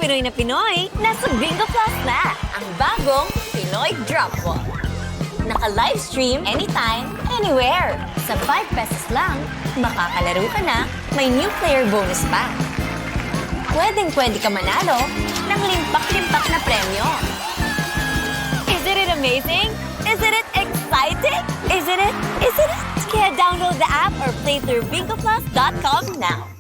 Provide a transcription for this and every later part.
Pinoy na Pinoy, nasa Bingo Plus na ang bagong Pinoy Drop Ball. Naka-livestream anytime, anywhere. Sa 5 pesos lang, makakalaro ka na, may new player bonus pa. Pwedeng-pwede ka manalo ng limpak-limpak na premyo. Isn't it amazing? Isn't it exciting? Isn't it? Isn't it? Kaya download the app or play through bingoplus.com now.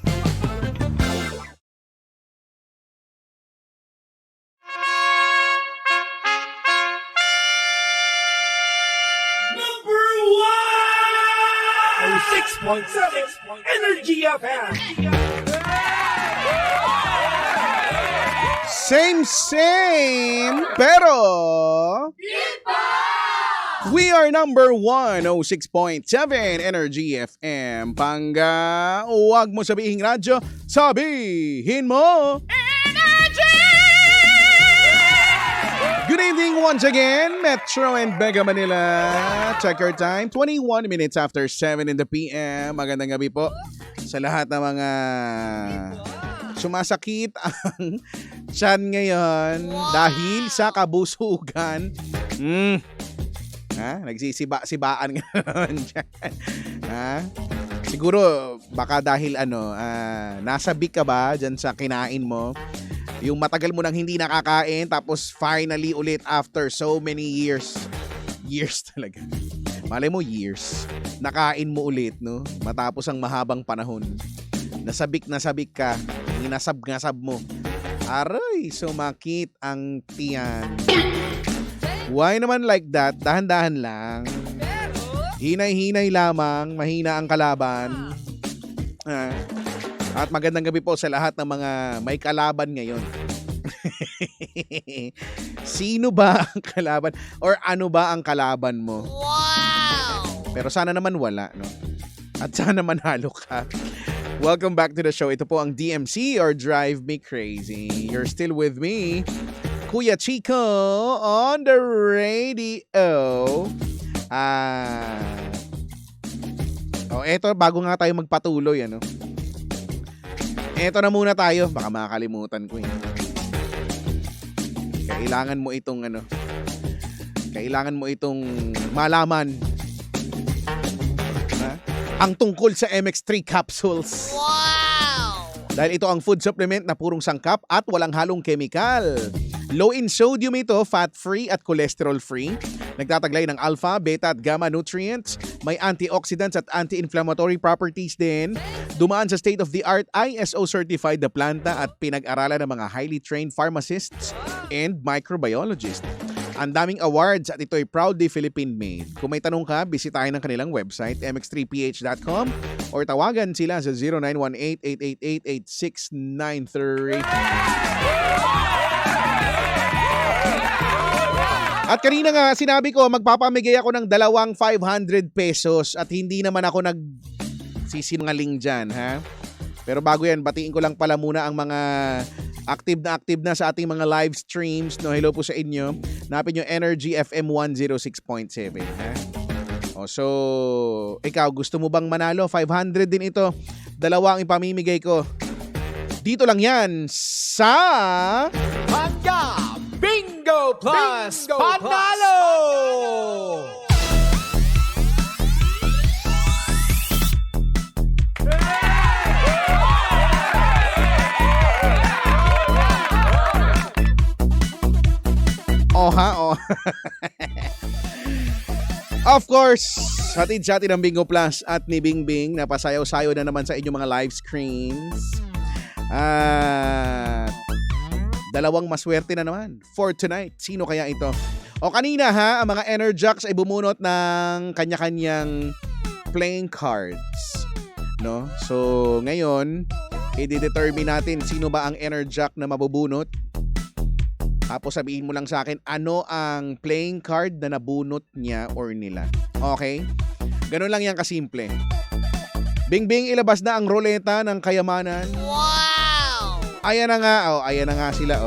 Number 1! 6.7 Energy FM! Same, pero we are number 106.7 Energy FM. Pangga, huwag mo sabihin radyo, sabihin mo Energy! Good evening once again, Metro and Mega Manila. Check your time, 21 minutes after 7 in the PM. Magandang gabi po sa lahat ng mga sumasakit ang tiyan ngayon dahil sa kabusugan. Nagsisiba-sibaan ngayon dyan. Siguro baka dahil nasabik ka ba dyan sa kinain mo? Yung matagal mo nang hindi nakakain tapos finally ulit after so many years. Years talaga. Malay mo years. Nakain mo ulit, no? Matapos ang mahabang panahon. Nasabik ka. Inasab-ngasab mo. Aray, sumakit ang tiyan. Why naman like that? Dahan-dahan lang. Hinay-hinay lamang, mahina ang kalaban. At magandang gabi po sa lahat ng mga may kalaban ngayon. Sino ba ang kalaban? Or ano ba ang kalaban mo? Wow! Pero sana naman wala, no? At sana manalo ka. Welcome back to the show. Ito po ang DMC or Drive Me Crazy. You're still with me, Kuya Chico, on the radio. Eto, bago nga tayo magpatuloy, Eto na muna tayo. Baka makakalimutan ko yun. Kailangan mo itong malaman. Ang tungkol sa MX3 capsules. Wow! Dahil ito ang food supplement na purong sangkap at walang halong chemical. Low in sodium ito, fat-free at cholesterol-free. Nagtataglay ng alpha, beta at gamma nutrients. May antioxidants at anti-inflammatory properties din. Dumaan sa state-of-the-art ISO-certified na planta at pinag-aralan ng mga highly trained pharmacists and microbiologists. Ang daming awards at ito'y proudly Philippine-made. Kung may tanong ka, bisitahin ang kanilang website, mx3ph.com or tawagan sila sa 0918-888-8693. At kanina nga, sinabi ko, magpapamigay ako ng 500 pesos at hindi naman ako nagsisinungaling dyan, ha? Pero bago yan, batiin ko lang pala muna ang mga active na sa ating mga live streams. No, hello po sa inyo. Napin nyo Energy FM 106.7. Ha? So, ikaw, gusto mo bang manalo? 500 din ito. 2 ang ipamimigay ko. Dito lang yan sa Pangga Bingo Plus Panalo! Of course, hatid sa atin ng Bingo Plus at ni Bingbing na pasayaw-sayaw na naman sa inyong mga live screens. At 2 maswerte na naman for tonight. Sino kaya ito? Kanina ang mga Enerjacks ay bumunot ng kanya-kanyang playing cards. No? So, ngayon, i-determine natin sino ba ang Enerjack na mabubunot. Tapos sabihin mo lang sa akin ano ang playing card na nabunot niya or nila. Okay? Ganun lang yan kasimple. Bingbing, ilabas na ang roleta ng kayamanan. Wow! Ayan na nga sila.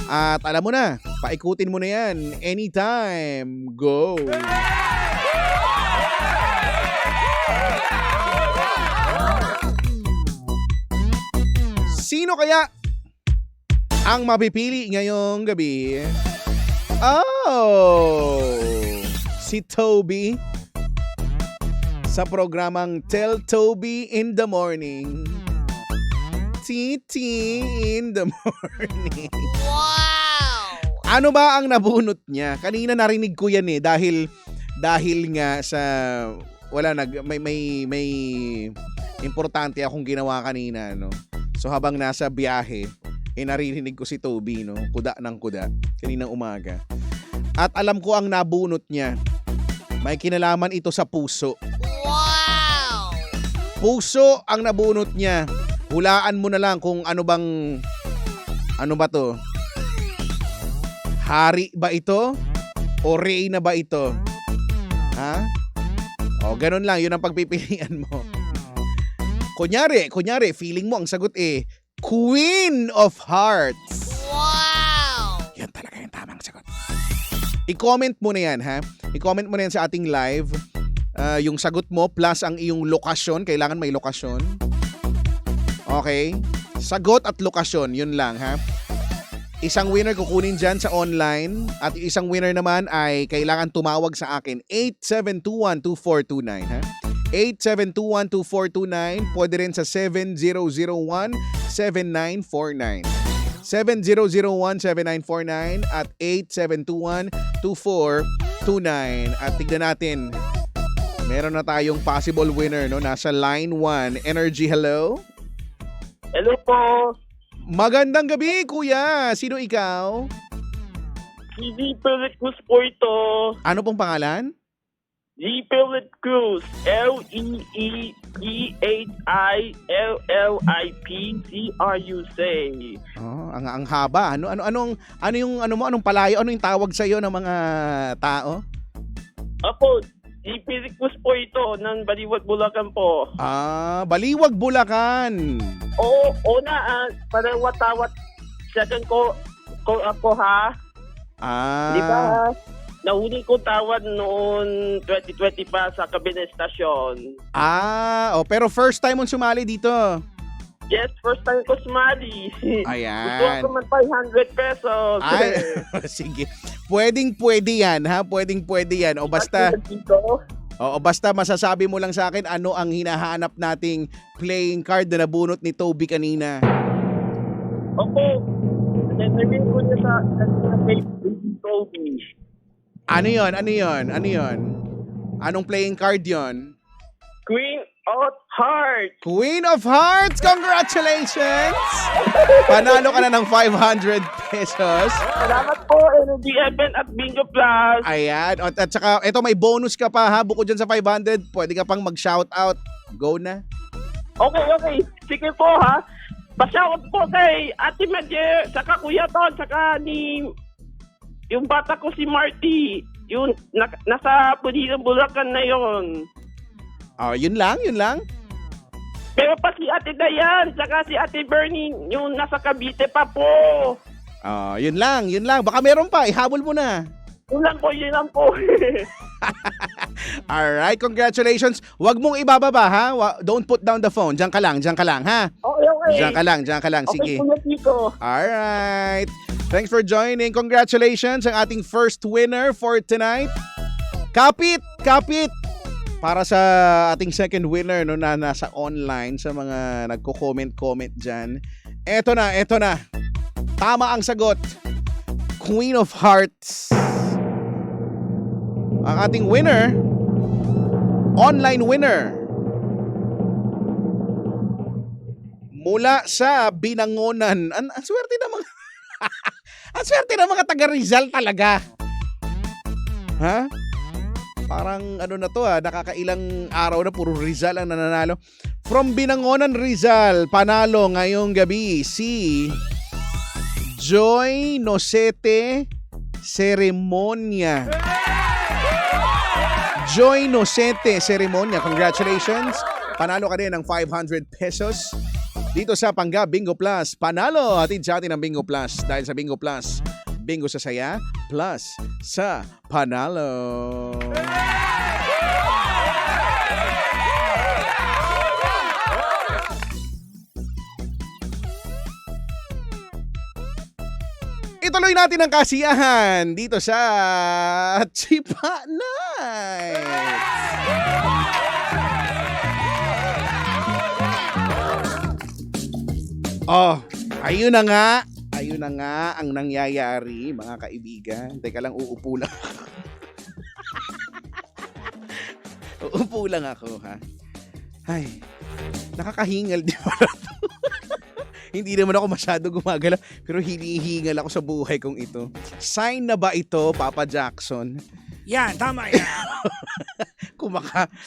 At alam mo na, paikutin mo na yan. Anytime. Go! Sino kaya Ang mapipili ngayong gabi, oh, si Toby sa programang Tell Toby in the Morning. TT in the morning. Wow! Ano ba ang nabunot niya? Kanina narinig ko yan dahil nga sa may importante akong ginawa kanina, no. So habang nasa biyahe, naririnig ko si Toby, no, kuda ng kuda kaninang umaga. At alam ko ang nabunot niya. May kinalaman ito sa puso. Wow! Puso ang nabunot niya. Hulaan mo na lang kung ano ba to? Hari ba ito? O reyna ba ito? Ha? O, ganun lang. Yun ang pagpipilian mo. Kunyari, feeling mo ang sagot Queen of Hearts. Wow! Yan talaga yung tamang sagot. I-comment mo na yan, ha? I-comment mo na yan sa ating live. Yung sagot mo plus ang iyong lokasyon. Kailangan may lokasyon. Okay? Sagot at lokasyon. Yun lang, ha? Isang winner kukunin dyan sa online. At yung isang winner naman ay kailangan tumawag sa akin. 8721-2429, ha? 8721-2429. Pwede rin sa 7001-7949. 7001-7949 at 8721-2429. At tignan natin. Meron na tayong possible winner, no? Nasa line 1. Energy, hello? Hello po. Magandang gabi, kuya. Sino ikaw? Si Philip Cruz po ito. Ano pong pangalan? G. Philip Cruz. LEEGHILLIPCRUZ. Oh, ang haba. Anong palayo? Ano yung tawag sa iyo ng mga tao? Apo, G. Philip Cruz po ito ng Baliwag, Bulacan po. Baliwag, Bulacan. Oo, una, parawat-tawat. Second ko ako ha. Di ba? Nahuli ko tawad noon 2020 pa sa Cabinet Station. Pero first time mong sumali dito. Yes, first time ko sumali. Ayan. Gusto ko man 500 pesos. Ay, sige. Pwedeng-pwede yan, ha? Pwedeng-pwede yan. O basta masasabi mo lang sa akin ano ang hinahanap nating playing card na nabunot ni Toby kanina. Opo. Narinig ko niya sa Toby. Ano yon? Anong playing card yon? Queen of Hearts. Queen of Hearts! Congratulations! Panalo ka na ng 500 pesos. Salamat po, Energy Event at Bingo Plus. Ayan. At saka, eto may bonus ka pa, ha? Bukod dyan sa 500, pwede ka pang mag-shoutout. Go na. Okay. Sige po, ha? Pa-shout po kay Ate Madje, saka Kuya Ton, saka ni yung bata ko si Marty. Yung nasa Pulilang, Bulacan na yon. Yun lang. Pero pa si Ate Dayan, saka si Ate Bernie, yung nasa Cavite pa po. Yun lang. Baka meron pa, ihabol mo na. Yun lang po. Alright, congratulations. Huwag mong ibababa, ha? Don't put down the phone. Diyan ka lang, ha? Okay. Diyan ka lang. Sige. Okay, Kuya Tito. Alright. Thanks for joining. Congratulations ang ating first winner for tonight. Kapit! Para sa ating second winner, no, na nasa online, sa mga nagko-comment dyan. Eto na. Tama ang sagot. Queen of Hearts. Ang ating winner, online winner, mula sa Binangonan. Ang swerte ng mga ang swerte ng mga taga Rizal talaga. Ha? Parang na to, nakakailang araw na puro Rizal ang nananalo. From Binangonan, Rizal, panalo ngayong gabi si Joy Nosete Ceremonia. Joy Nosete Ceremonia, congratulations. Panalo ka din ng 500 pesos. Dito sa Pangga Bingo Plus, panalo hatid sa atin ang Bingo Plus. Dahil sa Bingo Plus, bingo sa saya, plus sa panalo. Ituloy natin ang kasiyahan dito sa Chipa Night. Oh, ayun na nga. Ayun na nga ang nangyayari, mga kaibigan. Teka lang, uupo lang. Uupo lang ako, ha? Ay, nakakahingal di ba? Hindi naman ako masyado gumagalaw, pero hinihingal ako sa buhay kong ito. Sign na ba ito, Papa Jackson? Yan, tama yan.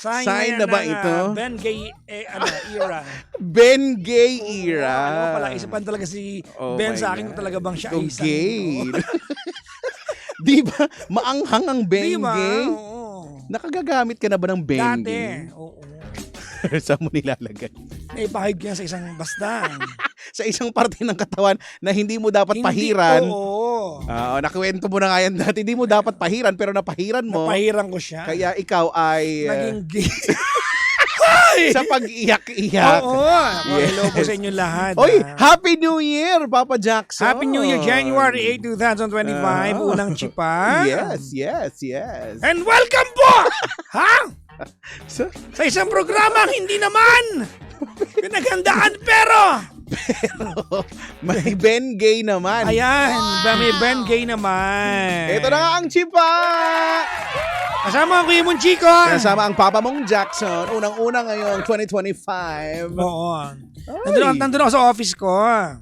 Sign na ba ito? Ben Gay era. Ben Gay era. Ano pala, isapan talaga si Oh Ben my sa akin God. kung talaga bang siya Itong isang. gay. Di ba? Maanghang ang Ben Di ba? Gay. Oo. Nakagagamit ka na ba ng Ben Dati. Gay? Oo. Saan mo nilalagay? Naipahid ko yan sa isang basta. Sa isang parte ng katawan na hindi mo dapat pahiran. Oo. Nakwento mo na nga yan dati. Hindi mo dapat pahiran pero napahiran mo. Napahiran ko siya. Kaya ikaw ay Naging gay. sa pag-iyak-iyak. Oo. Hello po sa inyo lahat. Oy, ah. Happy New Year, Papa Jackson. Happy New Year, January 8, 2025. Unang chipa. Yes. And welcome po! Ha? So, Sa isang programang hindi naman pinaghandaan pero may Ben Gay naman. ayan, may Ben Gay naman. Ito na nga ang chipa! Kasama ko yung Chico. Kasama ang Papa mong Jackson. Unang-una ngayong 2025. Oo. Ay. Nandun ako sa office ko.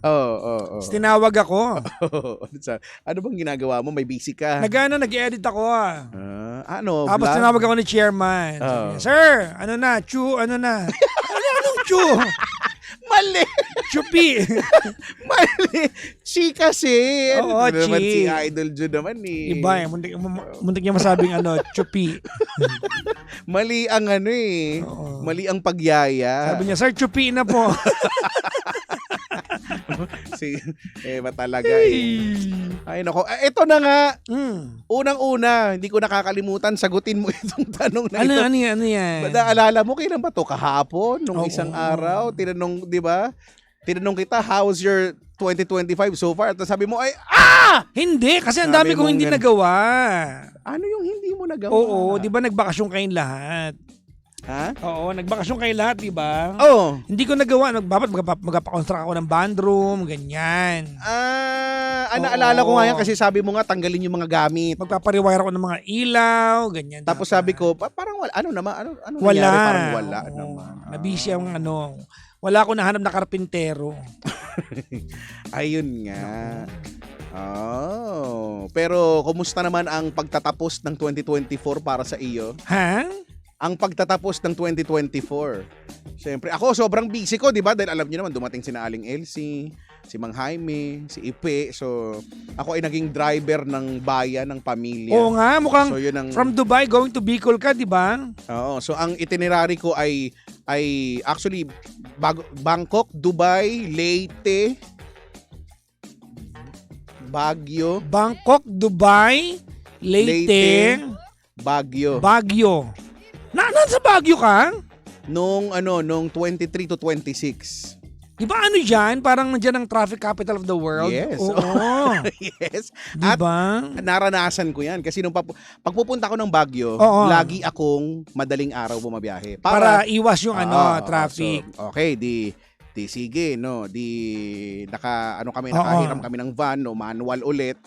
Oo. Tapos tinawag ako. Ano bang ginagawa mo? May busy ka? Nag-edit ako. Ano? Tapos vlog? tinawag ako ni chairman. Oh. Sabi niya, Sir, ano na? Anong chu? Mali! Chupi. Mali! Chi kasi. Oo, Ano naman chi. si Idol Jun naman eh. Iba eh. Muntik niya masabing chupi. Mali ang ano eh. Oo. Mali ang pagyaya. Sabi niya, Sir, chupi na po. Ba talaga eh. Ay nako. Ito na nga. Unang-una, hindi ko nakakalimutan, sagutin mo itong tanong na ito. Ano yan? Naalala mo, kailan ba to? Kahapon? Nung Oo. isang araw? Tinanong, di ba? Tinanong kita, how's your 2025 so far? At sabi mo, ay, Hindi, kasi ang Sabi dami kong mong hindi ganun. nagawa. ano yung hindi mo nagawa? Oo, di ba nagbakasyon kayong lahat? Ha? Oo, nagbakasyon kayong lahat, di ba? Oh. Hindi ko nagawa. Magpapakonstruct ako ng bandroom, ganyan. Naalala ko Oo. nga yan kasi sabi mo nga, tanggalin yung mga gamit. Magpapariwire ako ng mga ilaw, ganyan. Tapos dapat. sabi ko, parang wala. Ano naman? Ano wala. nangyari? Parang wala Oo. naman. Nabisi ang wala ako nahanap na karpintero. Ayun nga. Pero kumusta naman ang pagtatapos ng 2024 para sa iyo? Ha? Ang pagtatapos ng 2024. Siyempre, ako sobrang busy ko, di ba? Dahil alam niyo naman, dumating si Aling Elsie, si Mang Jaime, si Ipe. So, ako ay naging driver ng bayan, ng pamilya. Oo nga, mukhang So, yun ang... from Dubai going to Bicol ka, di ba? Oo. So, ang itinerary ko ay actually Bangkok, Dubai, Leyte, Baguio, Bangkok, Dubai, Leyte, Baguio. Baguio. Nasa Baguio ka? Nung 23 to 26. Di ba ano dyan? Parang nandiyan ang traffic capital of the world. Yes. Oo. Yes. Di At ba? naranasan ko yan kasi nung pagpupunta ko ng Baguio, Oo. lagi akong madaling araw bumabiyahe. Para iwas yung traffic. So, okay, di sige, no. Nakahiram kami ng van, no, manual ulit.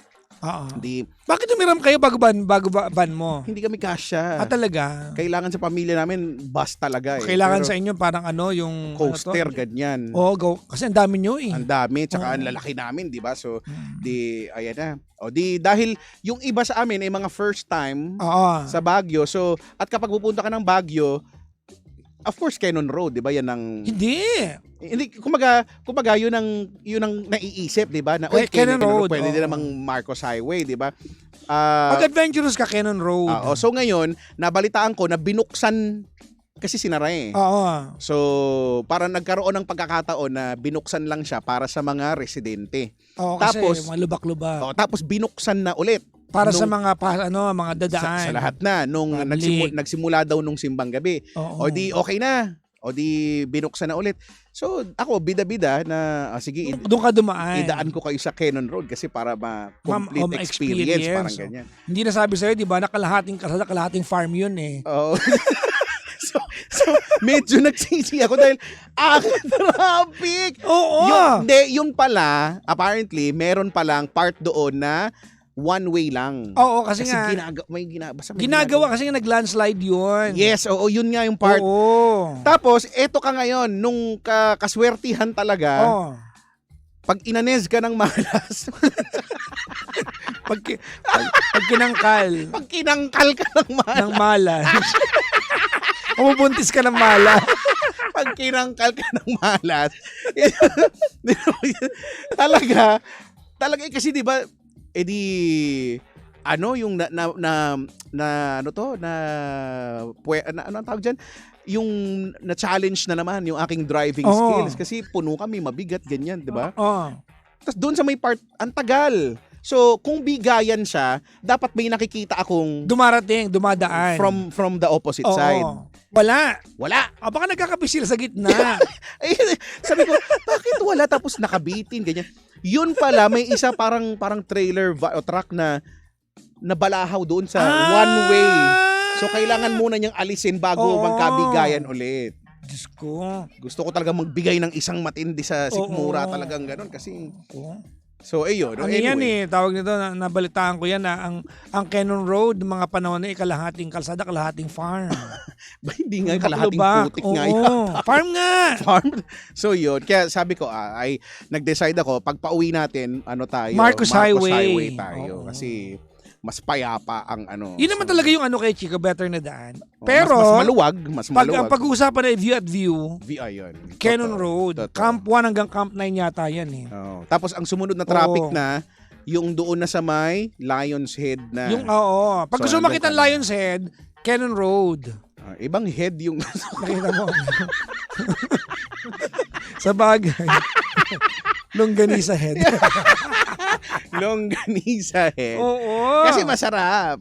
Oo. Di Bakit umiram kayo bago ban mo? hindi kami kasya. Talaga? Kailangan sa pamilya namin bus talaga eh. Kailangan Pero sa inyo parang yung... coaster ganyan. Oo, kasi ang dami nyo eh. Ang dami, tsaka Oo. ang lalaki namin, di ba? So, ayan na. Dahil yung iba sa amin ay mga first time Oo. sa Baguio. So, at kapag pupunta ka ng Baguio, of course, Cannon Road, di ba? Yan ang... Hindi. Kumbaga yun ang naiisip, di ba? Na, Cannon Road, pwede din oo. namang Marcos Highway, di ba? Pag adventurous ka, Cannon Road. So, ngayon, nabalitaan ko na binuksan kasi sinara eh. Oo. So, parang nagkaroon ng pagkakataon na binuksan lang siya para sa mga residente. Oo, kasi Tapos- mga lubak-lubak. Tapos binuksan na ulit. Para sa nung- mga dadaan. sa lahat na nung Public. nagsimula daw nung simbang gabi. Oo. O di okay na. O di binuksan na ulit. So ako, bida-bida na, sige, Doon ka dumaan. idaan ko kayo sa Cannon Road kasi para ma-complete experience. Parang ganyan. Hindi na sabi sa'yo, di ba, na kalahating kalsada, kalahating farm yun eh. Oo. so, medyo nagsisi ako dahil ang traffic. Oo. Yung pala, apparently, meron palang part doon na one-way lang. Oo, kasi nga, basta may ginagawa kasi nga nag-landslide yun. Yes, oo, yun nga yung part. Oo. Tapos, eto ka ngayon, nung kaswertihan talaga, Oo. pag inanez ka ng malas, Pag kinangkal pag kinangkal ka ng malas, ng malas, umubuntis ka ng malas. pag kinangkal ka ng malas, talaga kasi di ba, yung ano ang tawag dyan? Yung na-challenge na naman yung aking driving skills kasi puno kami, mabigat, ganyan, di ba? Oo. Tapos doon sa may part, ang tagal. So, kung bigayan siya, dapat may nakikita akong Dumadaan. from the opposite Oo. side. Wala. Baka nagkakapisil sa gitna. Ay, sabi ko, bakit wala? Tapos nakabitin, ganyan. Yun pala, may isa parang trailer o truck na nabalahaw doon sa one way. So, kailangan muna niyang alisin bago magkabigayan ulit. Diyos ko. Gusto ko talaga magbigay ng isang matindi sa sikmura talagang ganun kasi... So, ayun. Ano Anyway. yan eh, tawag nito, nabalitaan ko yan na ang Cannon Road, mga panahon na kalahating kalsada, kalahating farm. Ba, hindi nga, kalahating Ba? putik nga Oo. yata. Farm nga! Farm. So, yun. Kaya sabi ko, ay nag-decide ako, pag pauwi natin, Marcos Highway. tayo. Oo. Kasi mas payapa ang Yun naman talaga yung kay Chico, better na daan. Pero, mas maluwag. ang pag-uusapan ay view at view, VI yun. Cannon Totoo. Road. Totoo. Camp 1 hanggang Camp 9 yata yan eh. Oo. Tapos ang sumunod na traffic Oo. na, yung doon na sa may Lion's Head na. Pag So, gusto mo makita nandun ang ka na. Lion's Head, Cannon Road. Ibang head yung... Nakita mo. Sa bagay. Longganisa head. Longganisa head. Oo. Kasi masarap.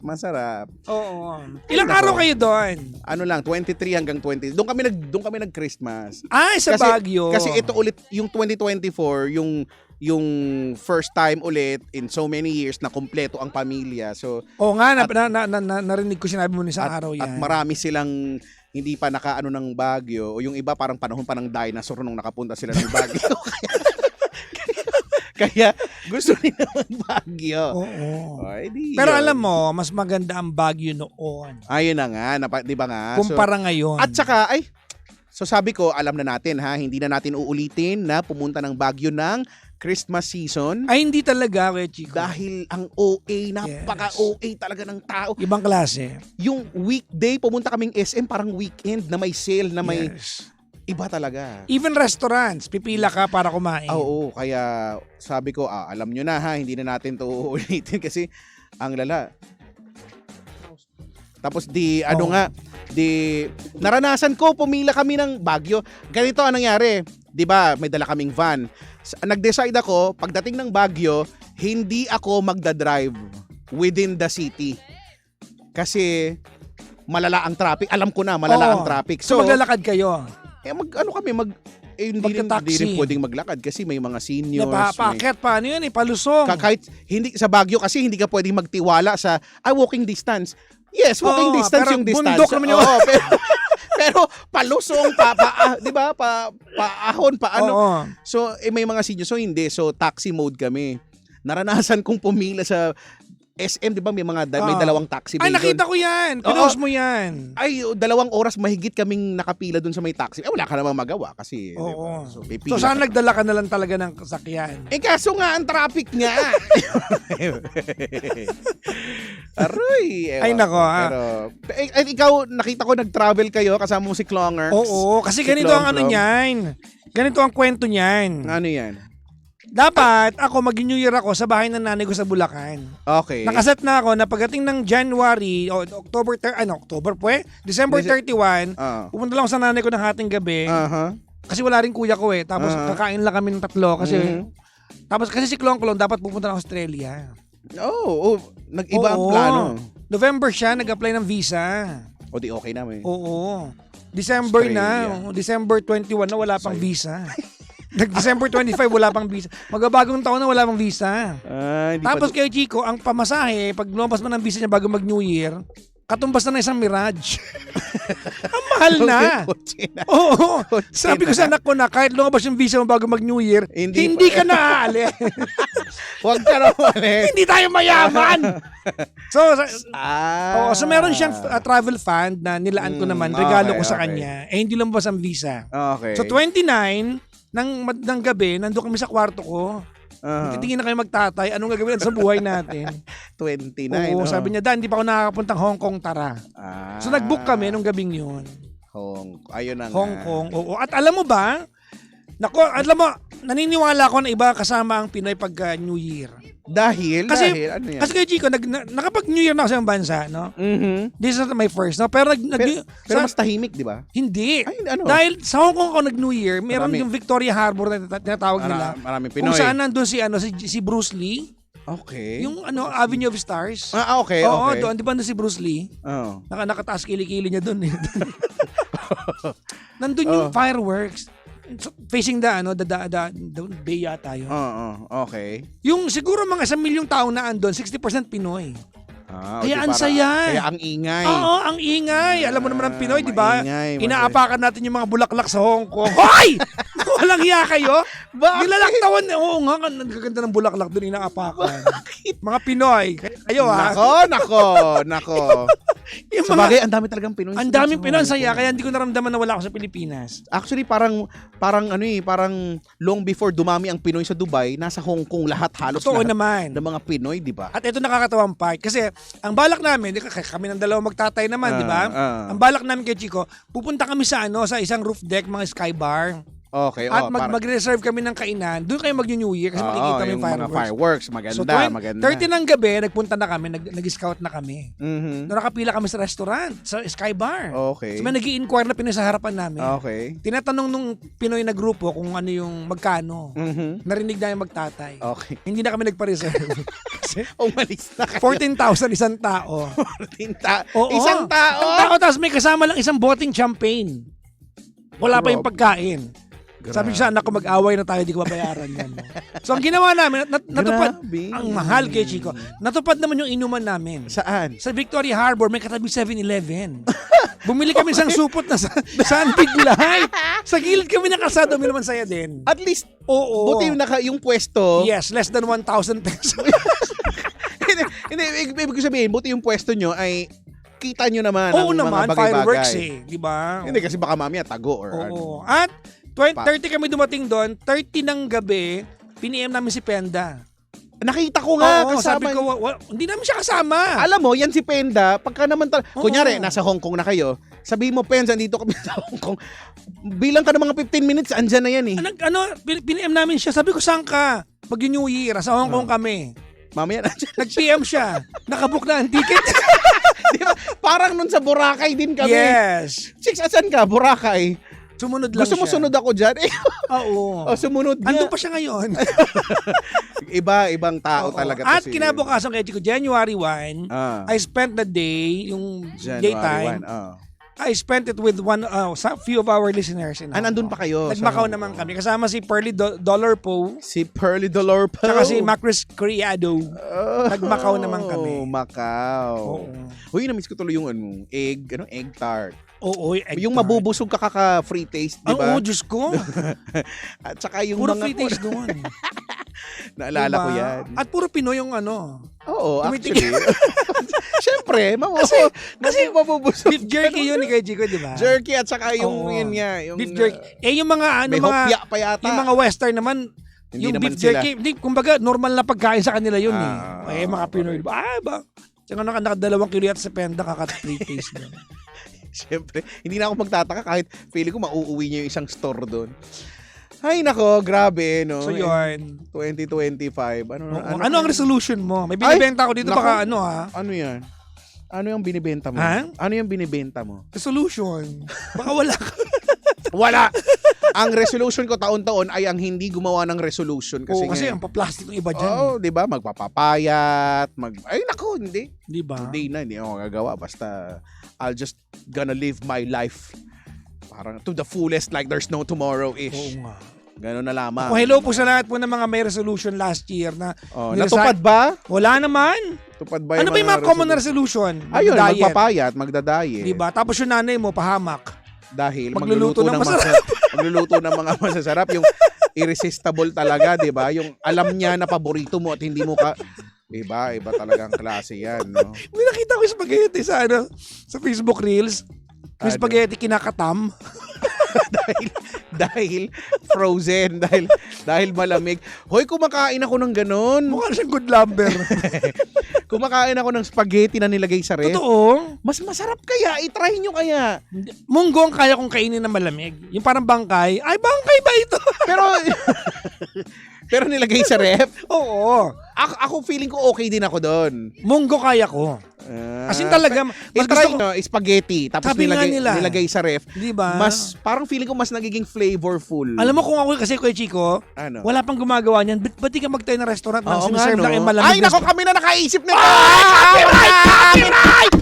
Oo. Ilang araw kayo doon? Ano lang, 23 hanggang 20. Doon kami nag-Christmas. Ay, sa Baguio. Kasi ito ulit, yung 2024, yung first time ulit in so many years na kumpleto ang pamilya. So, Oo nga, narinig ko sinabi mo isang araw yan. At marami silang hindi pa nakaano ng Baguio. O yung iba parang panahon pa ng dinosaur nung nakapunta sila ng Baguio. Kaya gusto nila mag-Baguio. Oo. Ay, Pero alam mo, mas maganda ang Baguio noon. Ayun na nga, di ba nga? Kumpara ngayon. At saka, so sabi ko, alam na natin ha, hindi na natin uulitin na pumunta ng Baguio ng Christmas season. Ay, hindi talaga, Kuya Chico. Dahil ang OA, napaka-OA talaga ng tao. Ibang klase. Yung weekday, pumunta kaming SM, parang weekend na may sale, na may Yes. iba talaga. Even restaurants, pipila ka para kumain. Oo, kaya sabi ko, alam nyo na ha, hindi na natin to uulitin kasi ang lala. Tapos naranasan ko, pumila kami ng Baguio. Ganito ang nangyari, di ba, may dala kaming van. Nag-decide ako, pagdating ng Baguio, hindi ako magdadrive within the city. Kasi malala ang traffic. Alam ko na, malala ang traffic. So maglalakad kayo. Hindi Magta-taxi. rin pwedeng maglakad kasi may mga seniors. Paakyat, paano yun? Palusong. Kahit hindi sa Baguio kasi hindi ka pwedeng magtiwala sa walking distance. Yes, walking distance pero yung distance. bundok naman yun. Oo, pero palusong, di ba? Paahon, paano. Oo. So, may mga seniors. So, hindi. So, taxi mode kami. Naranasan kong pumila sa SM, di ba? May dalawang taxi bay Ay, nakita doon. ko yan. Pinost mo yan. Ay, 2 oras mahigit kaming nakapila doon sa may taxi. Wala ka namang magawa kasi, di ba? Oo. So, pipila So, saan ka. nagdala ka na lang talaga ng sasakyan? Kaso nga, ang traffic nga. Aroy. Ay, nako, ha? Pero, ikaw, nakita ko nag-travel kayo kasama mo si Clongers. Oo, kasi Si ganito ang Clong ano niyan. Ganito ang kwento niyan. Ano yan? Dapat ako mag-New Year ako sa bahay ng nanay ko sa Bulacan. Okay. Nakaset na ako na pagdating ng January o December 31, pumunta lang ako sa nanay ko ng hating gabi. Kasi wala rin kuya ko eh. Tapos kakain lang kami ng tatlo kasi tapos kasi si Klong dapat pupunta ng Australia. Nag-iba ang plano. November siya nag-apply ng visa. O di okay naman. Oo. December Australia. na. December 21 na wala pang visa. Nag-December 25 wala pang visa. Magabagong taon na wala pang visa. Hindi Tapos pa, kay Chico, ang pamasahe, pag lumabas man ang visa niya bago mag-New Year, katumbas na isang Mirage. Ang mahal na. Kotse na. Oo. Kotse Sabi ko na. sa anak ko na kahit lumabas yung visa mo bago mag-New Year, Hindi hindi pa- ka na aalis. Huwag ka na umalis. Hindi tayo mayaman. So meron siyang Ah. travel fund na nilaan ko naman, regalo ko sa okay. kanya. Eh hindi lumabas ang visa. Okay. So 29 ng gabi, nandun kami sa kwarto ko. Titingin na kayo magtatay, anong gagawin natin sa buhay natin? 29. Oo, sabi niya, Dan, hindi pa ako nakakapuntang Hong Kong, tara. So nag-book kami nung gabing yun. Ayun na nga. Hong Kong, oo. At alam mo ba, alam mo, naniniwala ako na iba kasama ang Pinoy pag New Year. Dahil Kasi, ano yan? kasi kay Chico, nakapag New Year na ako sa ibang bansa, no? Mhm. This is not my first, no? Pero, Pero mas tahimik, di ba? hindi. Ay, ano? Dahil sa Hong Kong ako nag-New Year, meron Marami. yung Victoria Harbor na tinatawag nila. Maraming Pinoy. Kung saan nandun si Bruce Lee, Okay. yung Avenue of Stars. okay, Oo, okay. doon. Di ba nandun si Bruce Lee? Oh. Nakataas kilikili niya doon eh. Nandun yung fireworks. So, facing the bay yata yun. Okay. Yung siguro mga 1 milyong tao na andun, 60% Pinoy. Kaya ang para- saya. Kaya ang ingay. Oo, ang ingay. Alam mo naman ang Pinoy, di ba? maingay, Inaapakan natin yung mga bulaklak sa Hong Kong. Hoy! Walang hiya kayo? Bakit? Nilalaktawan. Oo nga, ang gaganda ng bulaklak doon, inaapakan. Mga Pinoy. Kayo ha? Nako. Yung Sa mga, bagay, ang dami talagang Pinoy. ang daming sa Pinoy, ang Hong saya. Kong. Kaya hindi ko naramdaman na wala ako sa Pilipinas. Actually, parang long before dumami ang Pinoy sa Dubai, nasa Hong Kong lahat, halos Totoo lahat naman. ng mga Pinoy, di ba? At ito nakakatawang part. Kasi ang balak namin, kami ng dalawa magtatay naman, di ba? Ang balak namin kay Chico, pupunta kami sa isang roof deck, mga sky bar. Okay, At parang- mag-reserve kami ng kainan. Doon kayo mag-New Year kasi makikita mo yung mga fireworks. fireworks, maganda, So, maganda. 30 ng gabi, nagpunta na kami, nag-scout na kami. Mhm. Doon nakapila kami sa restaurant, sa Sky Bar. Okay. So may nag-i-inquire na Pinoy sa harapan namin. Okay. Tinatanong nung Pinoy na grupo kung ano yung magkano. Mhm. Narinig na yung magtatay. Okay. Hindi na kami nagpa-reserve. Kasi Umalis na kayo. 14,000 isang tao. 14 Oo. Isang tao. Isang tao, tapos may kasama lang isang boteng champagne. Wala pa yung pagkain. Sabi ko sa anak ko, mag-away na tayo, di ko babayaran yan. So ang ginawa namin, natupad, Grabe. ang mahal kay Chico, natupad naman yung inuman namin. Saan? Sa Victoria Harbor, may katabi 7-Eleven. Bumili kami isang supot na Sandig Light. Sa gilid kami nakasado, may naman saya din. At least, Oo. buti yung pwesto. Yes, less than 1,000 pesos. Hindi, ibig ko sabihin, buti yung pwesto nyo ay kita nyo naman Oo ang naman, mga bagay-bagay. fireworks eh. Di ba? Hindi kasi baka mamaya tago or ano. Oo. At 30 kami dumating doon, 30 ng gabi, piniem namin si Penda. Nakita ko nga Oo, kasama. sabi ko, hindi namin siya kasama. Alam mo, yan si Penda, pagka naman Oo. kunyari, nasa Hong Kong na kayo, sabihin mo, Penda, dito kami sa Hong Kong. Bilang ka ng mga 15 minutes, andyan na yan eh. Piniem namin siya. Sabi ko, saan ka? Mag-New Year, sa Hong Kong kami. Mamaya na andyan. Nag-PM siya. Nakabook na ang ticket. Di ba? Parang nun sa Boracay din kami. Yes. Chicks, asan ka? Boracay. Sumunod lang Gusto mo siya. sunod ako dyan? Oo. Sumunod niya. Andun pa siya ngayon. Ibang tao Oo. talaga. At to si- kinabukasan kay Chico, January 1, I spent the day, yung daytime, I spent it with few of our listeners. Nandun pa kayo. Nagmakaw naman kami. Kasama si Pearly Dollarpo, Si Pearly Dolorpo. tsaka si Macris Criado. Nagmakaw naman kami. Macau. Oo. Uy, namiss ko tuloy yung egg tart. Oo, Yung mabubusog ka kaka-free taste, di ba? Oo, Diyos ko. At saka yung Puro mga... free taste doon. Naalala ko Diba? yan. At puro Pinoy yung Oo, tumitingin. actually. Siyempre, kasi mabubusog. beef jerky yun ni kay Chico, di ba? Jerky at saka yung Oo. yun nga. Yung, Beef jerky. Yung mga may hopya pa yata. yung mga western naman, Hindi yung naman beef jerky, hindi, kumbaga normal na pagkain sa kanila yun mga Pinoy. Ba? Tsaka nakadalawang kilo yata sa Penda, kaka-free taste doon. Siyempre, hindi na ako magtataka kahit feeling ko mauuwi niya yung isang store doon. Ay nako, grabe no. So yun. 2025. Ano ang resolution mo? May binibenta ako dito, naku. baka Ano yan? Ano yung binibenta mo? Ha? Ano yung binibenta mo? resolution. Baka wala ka. Wala. Ang resolution ko taon-taon ay ang hindi gumawa ng resolution kasi Kasi nga- ang pa-plastic ng iba dyan. Oo, 'di ba? Magpapapayat, ay nako, hindi. Di ba? Hindi ako gagawa basta I'll just gonna live my life Parang to the fullest like there's no tomorrow-ish. Oo nga. Ganun na lamang. Hello po sa lahat po ng mga may resolution last year na Oh, natupad ba? Wala naman. Tupad ba Ano ba yung mga common na resolution? Ayun, Diet. magpapayat, magdadiet. Diba? Tapos yung nanay mo, pahamak. Dahil Magluluto ng magluluto ng mga masasarap. Yung irresistible talaga, di ba? Yung alam niya na paborito mo at hindi mo ka... Iba talagang klase yan, no? May nakita ko yung spaghetti sa, sa Facebook Reels. Yung Ano? spaghetti kinakatam. dahil frozen, dahil malamig. Hoy, kumakain ako ng ganun. Mukha siyang good lumber. Kumakain ako ng spaghetti na nilagay sa ref. Totoo. Mas masarap kaya, i-try nyo kaya. Munggo ang kaya kong kainin na malamig. Yung parang bangkay. Ay, bangkay ba ito? Pero nilagay sa ref. Oo. Ako feeling ko okay din ako doon. Munggo kaya ko. As in talaga, mas I-try gusto ko. nyo, spaghetti, tapos Sabi nga nila. nilagay sa ref. Di ba? Mas, parang feeling ko mas nagiging flavorful. Alam mo kung ako kasi, Kuya Chico, Ano? wala pang gumagawa niyan. Ba't di ka magtayo ng restaurant nang Oo nga, siniserve no? lang ay malamig? Ay, nako, kami na nakaisip nito! Copyright!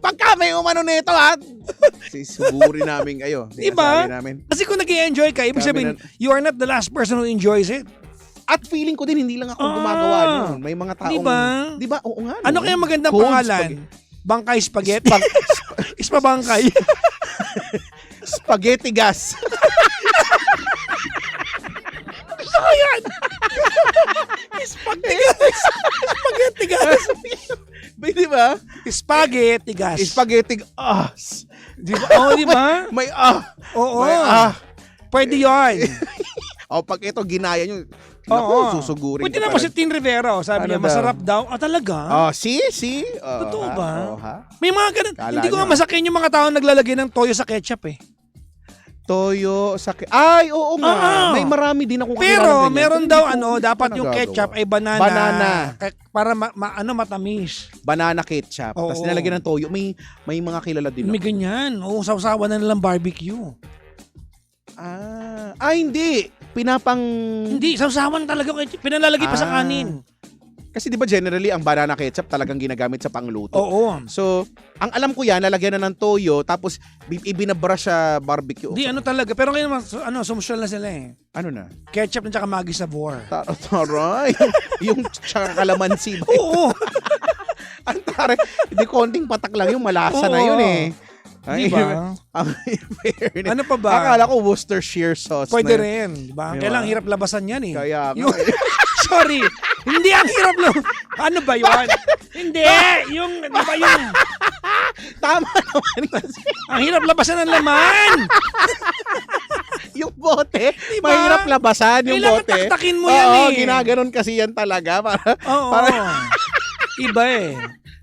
Pagka may umano nito, ha? Sisuburin namin kayo. Diba? Sinasabi namin. Kasi kung nag-i-enjoy ka, ibig Sabi sabihin, you are not the last person who enjoys it. At feeling ko din, hindi lang ako gumagawa nun. May mga taong... Diba? Diba? Oo nga. Ano no? kaya magandang Cold pangalan? Bangkay spaghetti? Ispabangkay. Spaghetti gas. Gusto ko yan! Spaghetti gas. Di ba? Spaghetti gas. Spaghetti gas. Di ba? Oo, di ba? May Oo. May Pwede yun. O pag ito ginaya nyo, Oo. naku, susugurin Pwede ka naman pa si rin. Tin Rivera. Sabi Ano niya, daw? masarap daw. Talaga? See? Totoo ha? ba? Ha? May mga ganun. Kala Hindi ko nga nyo. masakin yung mga tao naglalagay ng toyo sa ketchup eh. Toyo, ay, oo nga. Oo. May marami din akong Pero kakilala ganyan. meron Pero daw hindi ko dapat pa yung nagagawa. ketchup ay banana. Banana. Para matamis. Banana ketchup. Tapos Oo. nilagyan ng toyo. May mga kilala din May ako. ganyan. Oo, sausawan na nilang barbecue. Hindi. Pinapang... Hindi, sausawan talaga. Pinalalagay pa sa kanin. Kasi di ba generally, ang banana ketchup talagang ginagamit sa pangluto. Oo. So, ang alam ko yan, lalagyan na ng toyo, tapos ibinabrush sa barbecue. Di talaga. Pero ngayon, sumusyal na sila eh. Ano na? Ketchup na tsaka Maggi Sabor. Taray. yung tsaka kalamansi ba? Oo. Ang taray. Hindi konting patak lang yung malasa na Oo. yun eh. Ay, Diba? fairness. Ano pa ba? Akala ko Worcestershire sauce Pwede na. rin. Diba? Diba? Kailang hirap labasan yan eh. Kaya nga Yung- eh. Sorry. Hindi ang hirap lang. Ano ba yun? Hindi. Yung, di ba yung, Tama naman kasi. ang hirap labasan ng laman. Yung bote, Diba? mahirap labasan yung Kailangan bote. taktakin mo yan Oo, eh. ginaganon kasi yan talaga. Oo. Iba eh.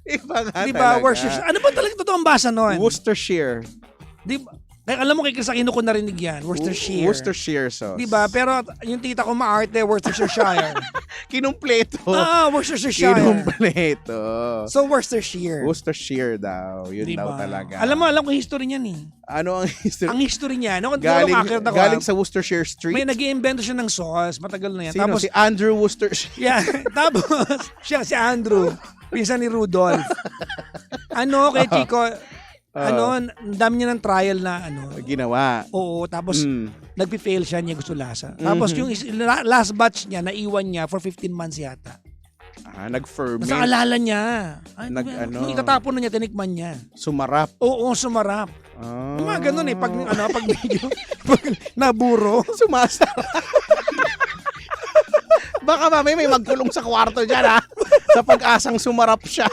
Iba nga Di ba? talaga. Worcestershire. Ano ba talaga totoong basa nun? Worcestershire. Di ba? Kaya alam mo kay Krisakino ko narinig yan. Worcestershire. Worcestershire sauce. Di ba? Pero yung tita ko maarte, Worcestershire. Kinumpleto. Worcestershire. Kinumpleto. So, Worcestershire. Worcestershire daw. Yun Di daw ba? talaga. Alam mo yung history niyan eh. Ano ang history? Ang history niya, Galing sa Worcestershire Street. may nag-iimbento siya ng sauce. Matagal na yan. Sino? Tapos, Si Andrew Worcestershire. yeah, tapos, siya, si Andrew, pinsan ni Rudolph. Kay Chico, ang dami niya ng trial na Ginawa. oo, tapos Mm. nagpi-fail siya, niya gusto lasa. Tapos yung last batch niya, naiwan niya for 15 months yata. Nag-ferment. Nasa alala niya. Nung itatapon na niya, tinikman niya. Sumarap. Oo, sumarap. Yung mga ganun eh, pag medyo, pag naburo. Sumasarap. Baka mamaya may magkulong sa kwarto dyan, ha? Sa pag-asang sumarap siya.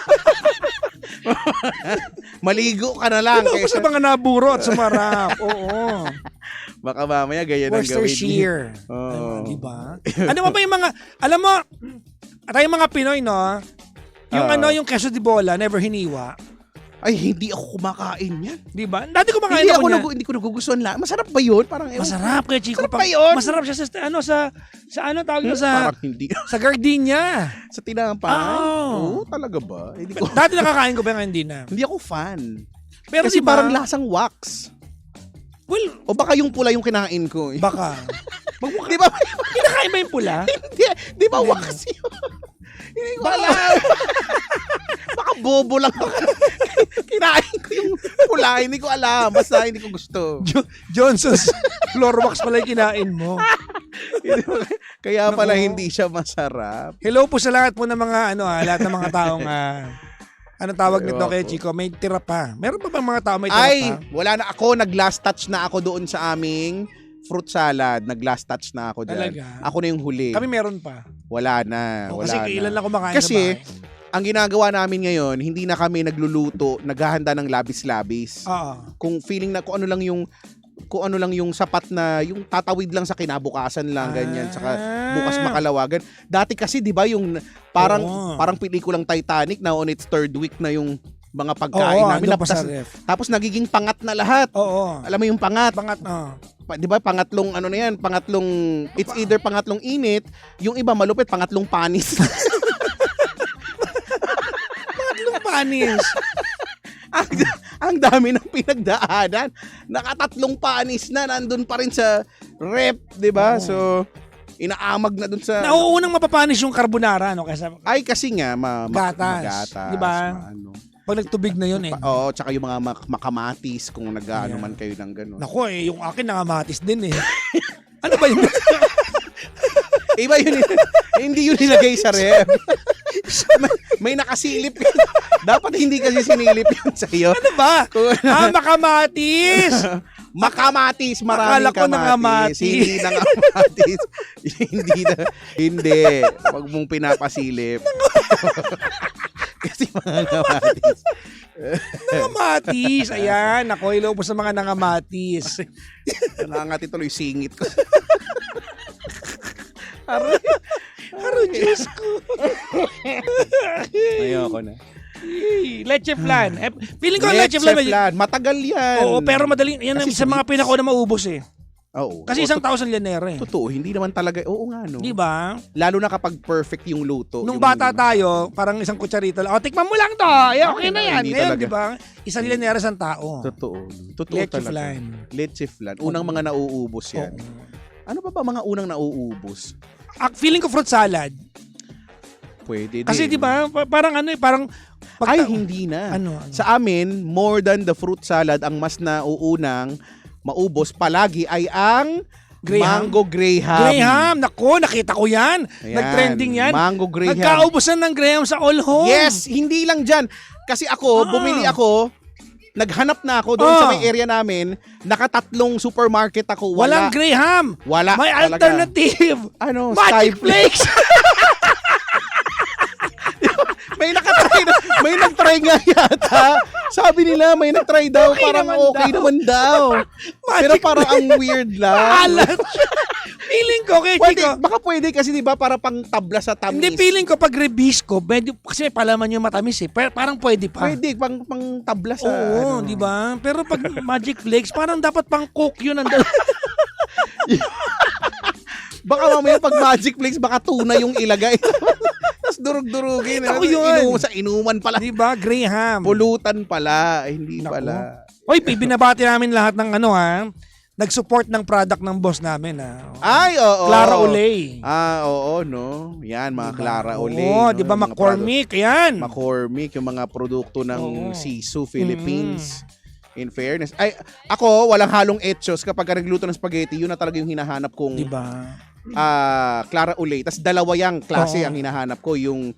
Maligo ka na lang. Ano sa mga naburo at sumarap? Oo. Baka mamaya ganyan ang gawin niya. Worcestershire. Oo. Diba? Ano ba yung mga, alam mo, tayong mga Pinoy, no? Yung yung queso de bola, never hiniwa. Ay, hindi ako kumakain yan. Diba? Dati kumakain ako niya. Hindi ko nagugustuhan lang. Masarap ba yun? Parang, Masarap kay Chico. Masarap ba yun? Masarap siya sa tawag mo sa parang hindi. sa gardenia. Sa tinapay? Oo. Talaga ba? Hindi ko. Dati nakakain ko pero ngayon hindi na. Hindi ako fan. Pero Kasi diba, parang lasang wax. well, O baka yung pula yung kinain ko. baka. Di ba? Kinakain ba yung pula? Di ba wax yun? Hindi ko alam. Baka bobo lang ako. Kinain ko yung pula, hindi ko alam. Basta hindi ko gusto. Johnson's floor wax pala yung kinain mo. Kaya pala Nako. hindi siya masarap. Hello po sa lahat po ng mga lahat ng mga taong ano tawag nito Ewan kay ko. Chico, may tira pa. Meron pa bang mga tao may tira Ay, pa? wala na ako. Nag-last touch na ako doon sa aming fruit salad. Nag-last touch na ako dyan. Talaga? Ako na yung huli. Kami meron pa. Wala na. O, Wala kasi na. kailan lang kumakain Kasi, sa bahay. ang ginagawa namin ngayon, hindi na kami nagluluto, naghahanda ng labis-labis. Oo. Kung feeling na kung ano lang yung sapat na yung tatawid lang sa kinabukasan lang ganyan saka bukas makalawagan. Dati kasi 'di ba yung parang pelikulang Titanic na on its third week na yung mga pagkain Oo, namin andun pa sa ref. tapos nagiging pangat na lahat. Oo. Alam mo yung pangat, Pangat, 'di ba? Pangatlong ano na yan, it's either pangatlong init, yung iba malupit pangatlong panis. Anong panis? ang dami ng pinagdaanan. Nakatatlong panis na nandun pa rin sa rep, 'di ba? Oo. So inaamag na dun sa Nauunang mapapanis yung carbonara, no? Kaysa ay kasi nga Gatas, magatas, 'di ba? ano. pag nagtubig na yun eh. Oo, tsaka yung mga makamatis kung nag-ano Yeah. man kayo ng gano'n. Naku yung akin nakamatis din eh. Ano ba yun? Iba yun, hindi yun nilagay sa ref. may nakasilip yun. Dapat hindi kasi sinilip yun sa'yo. Ano ba? Makamatis! Makamatis, Akala maraming ko kamatis. Hindi na kamatis. Hindi. Huwag mong pinapasilip. Kasi mga kamatis. Nangamatis! Ayan, ako ilo po sa mga nangamatis. Nangangati tuloy singit ko. Aro, Diyos ko. Ayoko na. Leche flan. Feeling ko ang leche flan. flan. Matagal yan. Oo, pero madali. Yan Kasi sa mga sweets. pinako na maubos eh. Oo. Kasi isang tao sa llanera eh. Totoo, hindi naman talaga. Oo nga, no? Di ba? Lalo na kapag perfect yung luto. Nung yung- bata tayo, parang isang kutsarita lang. O, tikman mo lang to. Ay, okay na yan. Hindi Ngayon, talaga. di ba? Isang llanera, isang tao. Totoo. Totoo Leche talaga. flan. Leche flan. Unang mga nauubos yan. Oo. Ano pa ba mga unang nauubos? Feeling ko fruit salad. Pwede din. Kasi di ba, parang ano eh, parang... Ay, hindi na. Ano? Sa amin, more than the fruit salad, ang mas nauunang maubos palagi ay ang Graham? Mango Graham. Graham, nako, nakita ko yan. Ayan, Nag-trending yan. Mango Graham. Nagkaubusan ng Graham sa all home. Yes, hindi lang dyan. Kasi ako, bumili ako, naghanap na ako doon sa may area namin, nakatatlong supermarket ako. Walang Graham. Wala. May talaga. alternative. Ano? Magic Sky Flakes. may nagtry nga yata. Sabi nila may nagtry daw, Okay parang naman okay daw. naman daw. Pero parang ang weird lang. Alat. Feeling ko, kay Pwede, Chico. baka pwede kasi 'di ba para pang tabla sa tamis. Hindi, feeling ko pag rebis ko, medyo, kasi may palaman yung matamis eh. Pero parang pwede pa. Pwede pang tabla sa Oo, ano. di ba? Pero pag Magic Flakes, parang dapat pang coke yun. Baka mamaya pag Magic Flakes baka tuna yung ilagay. Tapos durug-durugin. Ako yun. Sa inuman pala. Di ba? Graham. Pulutan pala, hindi Naku. pala. Oy, binabati namin lahat ng nag-support ng product ng boss namin Ay, oo. Clara Olay. Oo, no. Yan, mga Clara Olay. Oo, no? di ba Yung mga McCormick? Yan. McCormick, yung mga produkto ng Oo. Sisu Philippines. In fairness. Ay, ako, walang halong etchos. Kapag nagluto ng spaghetti, yun na talaga yung hinahanap kong Di ba? Clara Olay. Tapos dalawa yung klase Oo. ang hinahanap ko. Yung,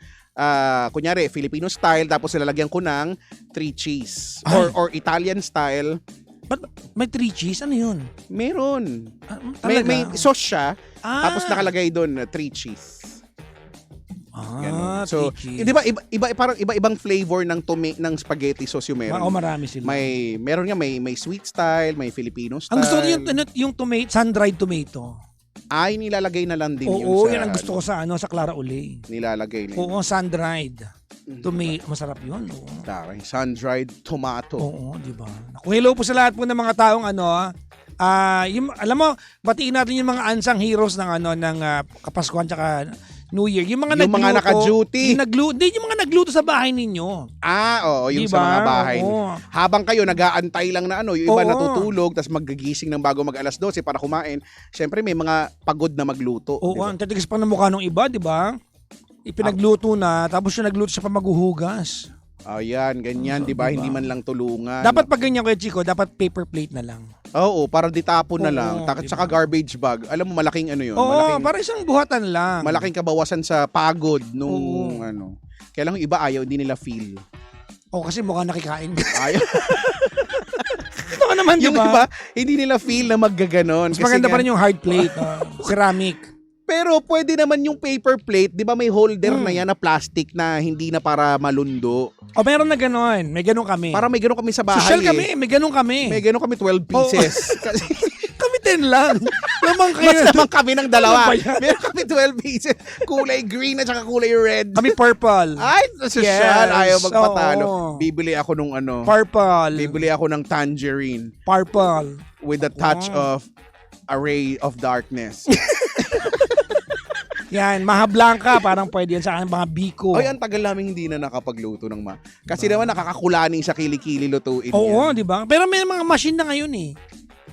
kunyari, Filipino style, tapos nilalagyan ko ng 3 cheese. Ay. Or Italian style. Ba't may 3 cheese? Ano yun? Meron. Talaga? May sauce siya, Ah. tapos nakalagay doon 3 cheese. Ganun. So, 3 cheese. di ba parang iba-ibang flavor ng ng spaghetti sauce yung meron. Marami sila. Meron nga may sweet style, may Filipino style. Ang gusto ko yung tomato, sun-dried tomato. Ay nilalagay na lang din Oo, yun sa yan ang gusto ko sa sa Clara Olay. nilalagay na. yun. Oo, sun-dried. Tomato, masarap yun. Oo. Taray, sun-dried tomato. Oo, di ba? Naku, hello po sa lahat po ng mga taong alam mo, batiin natin yung mga unsung heroes ng ng Kapaskuhan tsaka New Year. Yung mga Yung mga naka-duty. Yung mga nagluto sa bahay ninyo. Oo, yung Diba? sa mga bahay. Oo. Habang kayo nag-aantay lang na yung iba Oo. natutulog, tapos magigising ng bago mag alas 12 para kumain. Siyempre may mga pagod na magluto. Oo, di ba? ang tatigas pa ng mukha ng iba, di ba? Ipinagluto na, tapos yung nagluto siya pa maghuhugas. Ayan, ganyan, di ba? Diba? Hindi man lang tulungan. Dapat pag ganyan, Kuya Chico, dapat paper plate na lang. Oo, para ditapon na Oo, lang. diba? Tsaka garbage bag. Alam mo, malaking ano yun. Oo, malaking, para isang buhatan lang. malaking kabawasan sa pagod nung Oo. ano. Kaya lang yung iba ayaw, hindi nila feel. Kasi mukhang nakikain ka. Ayaw. Ito ka naman, di Yung ba? iba, hindi nila feel na maggaganon. Mas maganda pa rin yung hard plate. Ceramic. Pero pwede naman yung paper plate, di ba may holder Hmm. na yan na plastic na hindi na para malundo. O meron na ganon. May ganon kami. Para may ganon kami sa bahay. Social kami. May ganon kami. May ganon kami 12 pieces. Kasi Kami 10 lang. Lamang kayo. mas naman kami ng dalawa. Ano ba yan? Meron kami 12 pieces. Kulay green at saka kulay red. Kami purple. Ay, social. Yes, Ayaw magpatalo. oo. Bibili ako nung ano. Purple. Bibili ako ng tangerine Purple. with a touch of a ray of darkness. Yan. Maha Blanca. Parang pwede yan sa akin mga biko. Ay, ang tagal namin hindi na nakapagluto ng Kasi naman nakakakulani sa kilikili lutuin Oo, yan. di ba? Pero may mga machine na ngayon eh.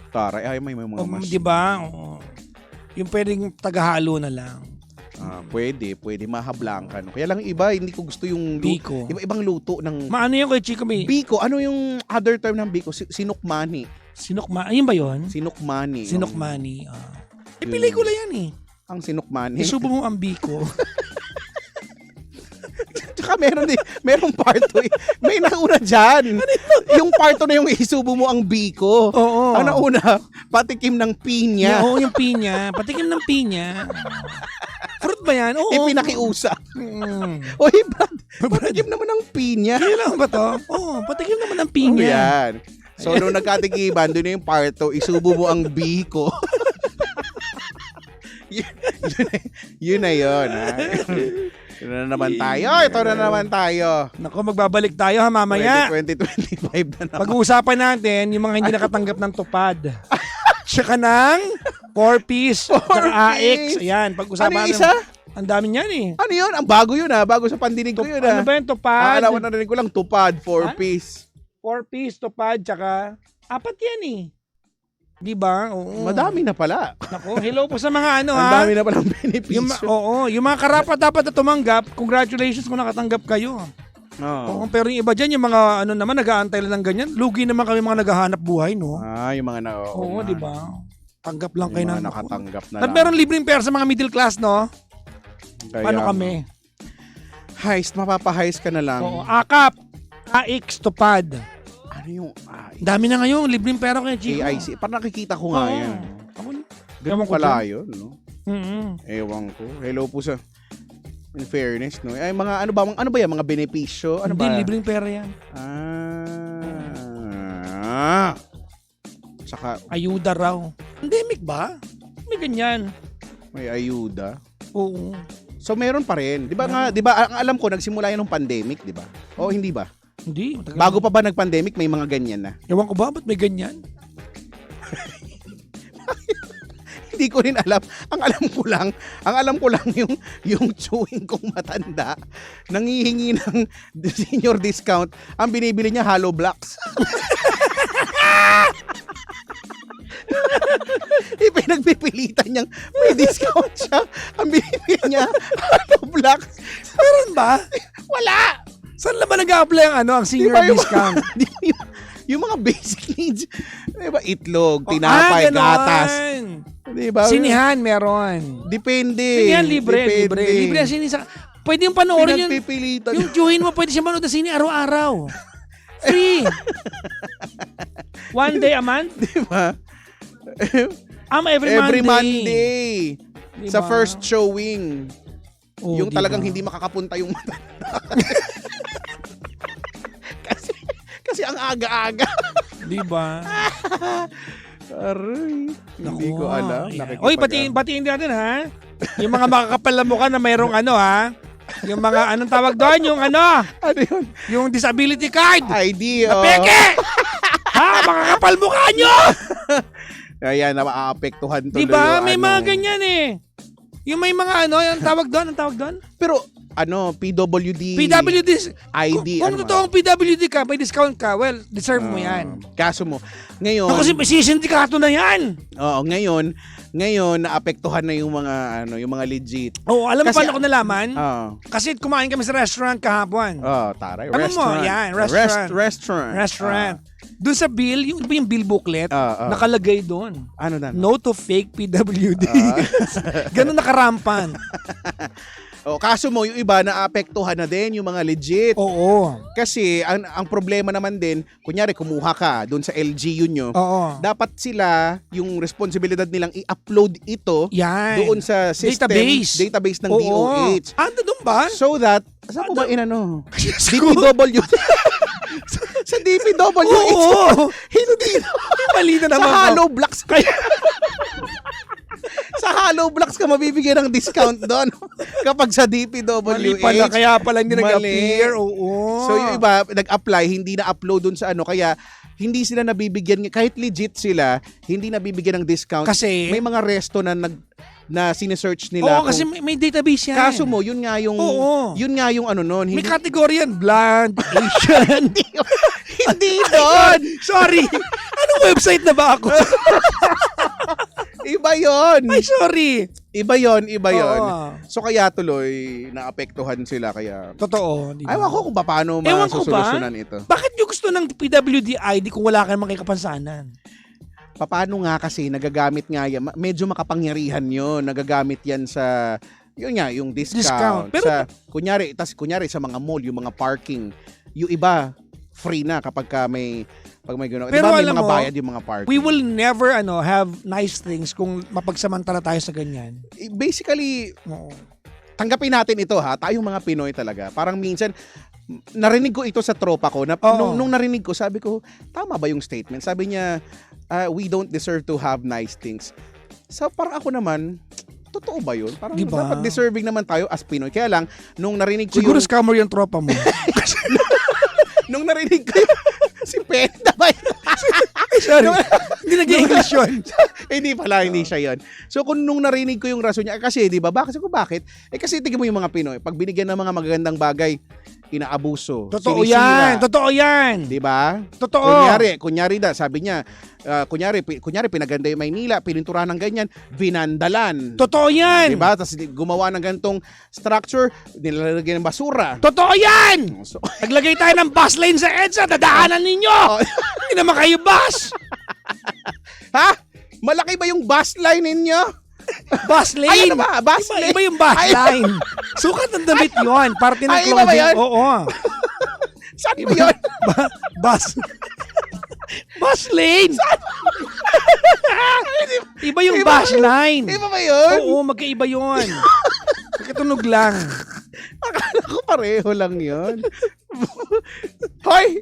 Taray, ay may mga machine. Di ba? Oo. Yung pwedeng tagahalo na lang. Pwede mahablang ka. No? Kaya lang iba, hindi ko gusto yung Biko. Iba-ibang luto ng Maano yung kay Chico may biko. Ano yung other term ng biko? Sinukmani. ayun ba yun? Sinukmani. Sinokmani. Pelikula yan eh. Ang sinukmani. Isubo mo ang biko. Tsaka merong part 2. May nauna dyan. Yung part 2 na yung isubo mo ang biko. Oo. Ang nauna, patikim ng pinya. Oo, yung pinya. Patikim ng pinya. Fruit ba yan? Oo. Pinakiusap. Mm. Oy, Brad, patikim naman ng pinya. Kailan ba to? Oo, patikim naman ng Oh, pinya. yan. So, nung nagkatikiban, doon na yung part 2, isubo mo ang biko. yun na yun. Ha? Ito na naman tayo. Naku, magbabalik tayo ha mamaya. 2025 na naman. Pag-uusapan natin yung mga hindi nakatanggap ng tupad. Tsaka ng 4-piece. Tsaka AX. Ayan, pag-usapan Ano yung natin. isa? Ang dami niyan eh. Ano yun? Ang bago yun ha. Bago sa pandinig ko yun ha. Ano ba yung tupad? Alam ko narinig ko lang tupad, 4-piece. 4-piece, tupad, tsaka 4 yan eh. Di ba? Oo. Madami na pala. Naku, hello po sa mga ano Ang ha. dami na palang benepisyo. Yung mga karapat dapat na tumanggap, congratulations kung nakatanggap kayo. Oo, pero yung iba dyan, yung mga ano naman, nag-aantay lang ng ganyan, lugi naman kami mga naghahanap buhay, no? Yung mga Oo, di ba? Tanggap lang Yung kayo mga ng nakatanggap na At lang. meron libreng pera sa mga middle class, no? Kaya, Paano kami? Heist, mapapaheist ka na lang. Oo, AKAP, AX, tupad. Ano yung Dami na ngayon, libreng pera kaya, Chico. AIC? Parang nakikita ko nga Oo. yan. Ako, Ganun ko pala dyan. yun, no? Mm-mm. Ewan ko. Hello po sa in fairness, no? Ay, mga ano ba yan? Mga benepisyo? Ano Hindi, ba? libreng pera yan. Saka Ayuda raw. Pandemic ba? May ganyan. may ayuda. Oo. So meron pa rin. 'Di ba ang alam ko nagsimula yan ng pandemic, 'di ba? O hindi ba? Hindi. matagal Bago na. pa ba nag-pandemic may mga ganyan na? Ewan ko ba, ba't may ganyan? Hindi ko rin alam. Ang alam ko lang yung chewing kong matanda nangihingi ng senior discount. Ang binibili niya Hollow Blocks. Ipinagpipilitan niyang may discount siya. Ang binibili niya Hollow Blocks. Meron ba? Wala! Saan naman nag-a-apply ang senior discount? Yung mga basic needs. Diba? Itlog, tinapay, ganon. gatas. Diba? Sinihan meron. Depende. Sinihan libre. Libre ang sini sa... Pwede yung panoorin yun. Pinagpipilitan. Yung tiyuhin mo, pwede siya manood sa sini araw-araw. Free. One day a month? Diba? Every Every Monday. Diba? Sa first showing. Oh, Yung diba? talagang hindi makakapunta yung matanda. kasi ang aga-aga. Diba? Aray. Hindi ko alam. Oy, batiin natin ha. Yung mga makakapal na mukha na mayroong ano ha. Yung mga anong tawag doon? Yung ano? Ano yun? Yung disability card. ID. Peke! Ha? Makakapal mukha nyo! Ayan, maaapektuhan tuloy. Diba? yung May ano. mga ganyan eh. Yung may mga ano, yung tawag doon, ang tawag doon? Pero, PWD. PWD. ID. Kung totoong PWD ka, may discount ka, well, deserve mo yan. Kaso mo, ngayon, Ako kasi may sisindikato na yan. oo, ngayon, Ngayon, naapektuhan na yung mga yung mga legit. Oo, alam mo Kasi- paano ko nalaman? Oh. Kasi kumain kami sa restaurant kahapon. Oh, taray. Alam mo, Restaurant. yan, restaurant. Restaurant. Doon sa bill, yung bill booklet, nakalagay doon. Ano na? No to fake PWD. Ganun nakarampan. Oh, kaso mo, yung iba naapektuhan na din yung mga legit. Oo. Kasi ang problema naman din, kunyari kumuha ka doon sa LGU nyo, Oo. dapat sila, yung responsibilidad nilang i-upload ito Yan. doon sa system, database ng Oo. DOH. Ando doon ba? So that, saan mo ba inano? DPW. Sa DPWH. Oo. Hindi. Mali na Sa naman. Hollow Blocks. Sa Hollow Blocks ka mabibigyan ng discount doon kapag sa DPWH. Mali pala, kaya pala hindi Mali. nag-appear. Oo. So yung iba, nag-apply, hindi na-upload dun sa kaya hindi sila nabibigyan, kahit legit sila, hindi nabibigyan ng discount. Kasi- may mga resto na sinesearch nila. Oo, kasi may database yan. Kaso mo, yun nga yung, Oo. yun nga yung nun. May category yan. Blonde, Asian. hindi doon! Sorry. Anong website na ba ako? Iba yun! Ay, sorry. Iba yun. Oo. So kaya tuloy, naapektuhan sila. Kaya, Totoo. Di ba? ayaw ko kung paano Ewan ko ba? masusolusyonan ito. Bakit nyo gusto ng PWD ID kung wala ka namang kay kapansanan? Paano nga kasi nagagamit nga yan, medyo makapangyarihan yun, nagagamit yan sa, yun nga, yung discount. Pero- Sa, kunyari sa mga mall, yung mga parking, yung iba, free na kapag may gano'n. Pero Diba may alam mga mo, bayad yung mga parking? We will never have nice things kung mapagsamantala tayo sa ganyan. Basically, Oo. tanggapin natin ito ha, tayong mga Pinoy talaga. Parang minsan, narinig ko ito sa tropa ko, na, Oo. nung narinig ko, sabi ko, tama ba yung statement? Sabi niya, we don't deserve to have nice things. So parang ako naman, totoo ba yun? Parang Diba? dapat deserving naman tayo as Pinoy. Kaya lang, nung narinig ko Siguro yung... scammer yung tropa mo. Nung narinig ko yung... si Penda ba yun? Sorry. Hindi nag-English yun. Hindi pala, hindi siya yun. So kung nung narinig ko yung rason niya, kasi di ba, bakit? Kasi tingin mo yung mga Pinoy, pag binigyan ng mga magagandang bagay, inaabuso. Totoo sinisira. yan. Totoo yan. Di ba? Totoo. Kunyari sabi niya, kunyari pinaganda yung Maynila, pininturahan ng ganyan, binandalan. Totoo yan. Di ba? Tapos gumawa ng ganitong structure, nilalagyan ng basura. Totoo yan. So, Naglagay tayo ng bus lane sa EDSA. Dadaanan ninyo. Hindi naman kayo bus. ha? Malaki ba yung bus line ninyo? Bus lane. Ay, ano ba? Bus lane? Iba yung bus Ay, line. Sukat ng damit yun. Parte ng Ay, iba ba clothing. yun? Oo. Saan ba yun? Bus. Bus lane. Iba yung Iba- bus line. Iba ba yun? Oo, magkaiba yun. Magkatunog lang. Akala ko pareho lang yun. Hoy!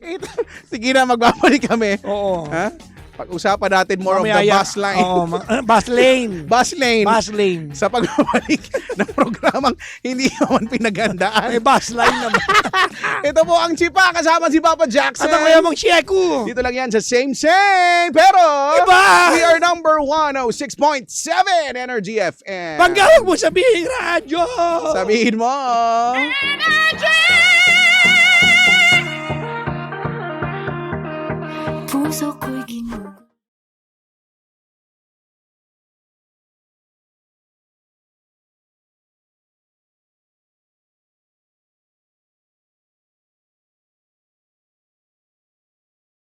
Sige na, magbabalik kami. Oo. Ha? Pag-usapan natin more of the Mamaya- bus line. Oo, bus lane. Bus lane. Bus lane. Sa pagbabalik ng programang hindi naman pinagandaan. May bus line naman. Ito po ang Chipa, kasama si Papa Jackson. At ako yung Sheko. Dito lang yan sa same, pero Iba! we are number 106.7 Energy FM. Pag huwag mo sabihin radyo. Sabihin mo. Puso ko'y ginulat.